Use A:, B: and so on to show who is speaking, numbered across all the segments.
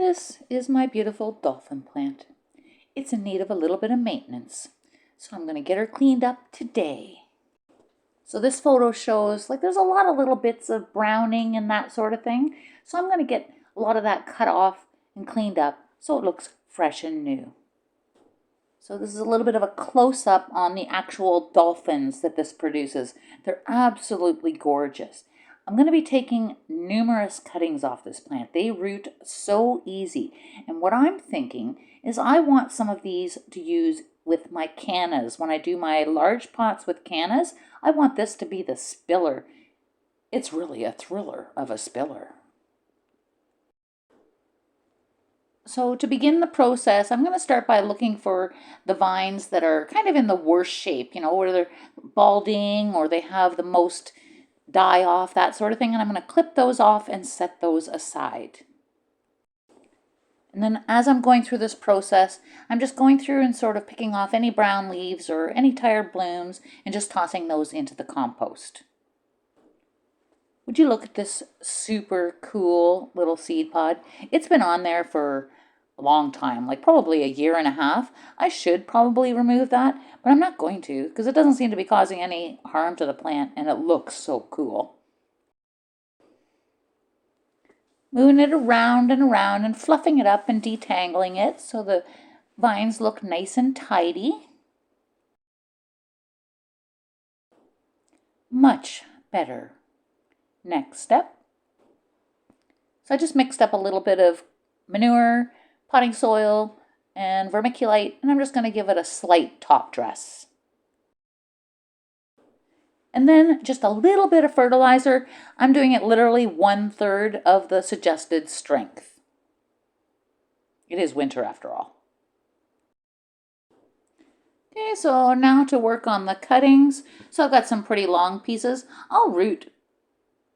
A: This is my beautiful dolphin plant. It's in need of a little bit of maintenance, so I'm going to get her cleaned up today. So this photo shows like there's a lot of little bits of browning and that sort of thing. So I'm going to get a lot of that cut off and cleaned up so it looks fresh and new. So this is a little bit of a close-up on the actual dolphins that this produces. They're absolutely gorgeous. I'm going to be taking numerous cuttings off this plant. They root so easy. And what I'm thinking is I want some of these to use with my cannas. When I do my large pots with cannas, I want this to be the spiller. It's really a thriller of a spiller. So to begin the process, I'm going to start by looking for the vines that are kind of in the worst shape, you know, where they're balding or they have the most die off, that sort of thing. And I'm going to clip those off and set those aside. And then as I'm going through this process, I'm just going through and sort of picking off any brown leaves or any tired blooms and just tossing those into the compost. Would you look at this super cool little seed pod? It's been on there for a long time, like probably a year and a half. I should probably remove that, but I'm not going to because it doesn't seem to be causing any harm to the plant and it looks so cool. Moving it around and around and fluffing it up and detangling it so the vines look nice and tidy. Much better. Next step. So I just mixed up a little bit of manure, potting soil, and vermiculite, and I'm just going to give it a slight top dress. And then just a little bit of fertilizer. I'm doing it literally 1/3 of the suggested strength. It is winter after all. Okay, so now to work on the cuttings. So I've got some pretty long pieces. I'll root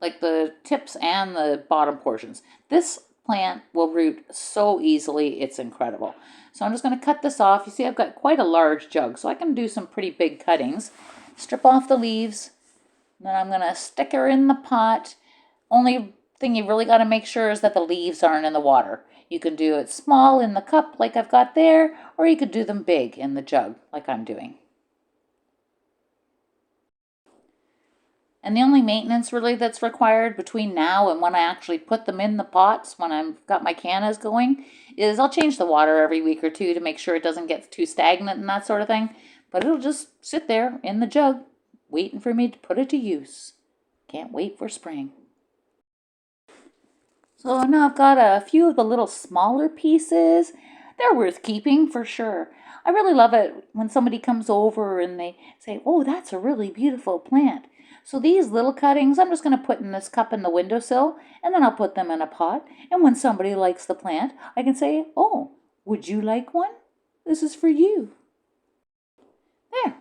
A: like the tips and the bottom portions. This plant will root so easily, it's incredible. So I'm just going to cut this off. You see I've got quite a large jug, so I can do some pretty big cuttings. Strip off the leaves, then I'm going to stick her in the pot. Only thing you really got to make sure is that the leaves aren't in the water. You can do it small in the cup like I've got there, or you could do them big in the jug like I'm doing. And the only maintenance really that's required between now and when I actually put them in the pots, when I've got my cannas going, is I'll change the water every week or two to make sure it doesn't get too stagnant and that sort of thing. But it'll just sit there in the jug, waiting for me to put it to use. Can't wait for spring. So now I've got a few of the little smaller pieces. They're worth keeping for sure. I really love it when somebody comes over and they say, oh, that's a really beautiful plant. So these little cuttings, I'm just going to put in this cup in the windowsill, and then I'll put them in a pot. And when somebody likes the plant, I can say, oh, would you like one? This is for you. There.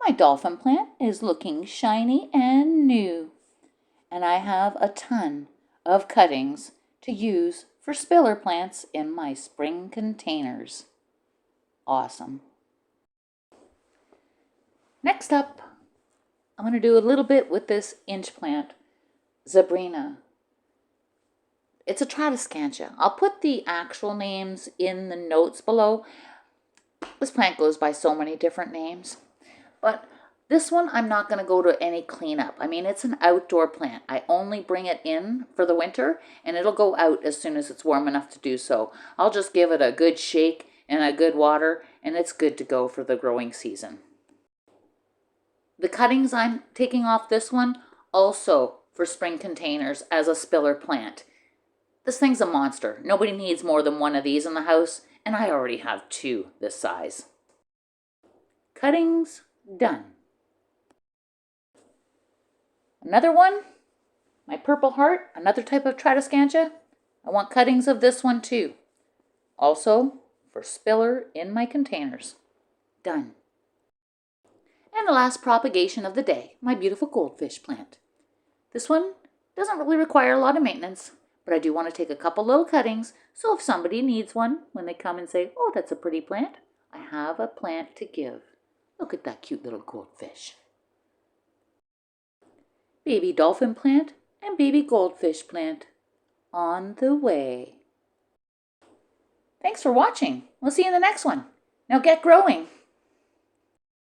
A: My dolphin plant is looking shiny and new. And I have a ton of cuttings to use for spiller plants in my spring containers. Awesome. Next up, I'm going to do a little bit with this inch plant, Zebrina. It's a Tradescantia. I'll put the actual names in the notes below. This plant goes by so many different names. But this one, I'm not going to go to any cleanup. I mean, it's an outdoor plant. I only bring it in for the winter, and it'll go out as soon as it's warm enough to do so. I'll just give it a good shake and a good water, and it's good to go for the growing season. The cuttings I'm taking off this one, also for spring containers as a spiller plant. This thing's a monster. Nobody needs more than one of these in the house, and I already have 2 this size. Cuttings done. Another one, my purple heart, another type of Tradescantia. I want cuttings of this one too. Also for spiller in my containers. Done. And the last propagation of the day, my beautiful goldfish plant. This one doesn't really require a lot of maintenance, but I do want to take a couple little cuttings, so if somebody needs one, when they come and say, oh, that's a pretty plant, I have a plant to give. Look at that cute little goldfish. Baby dolphin plant and baby goldfish plant on the way. Thanks for watching. We'll see you in the next one. Now get growing.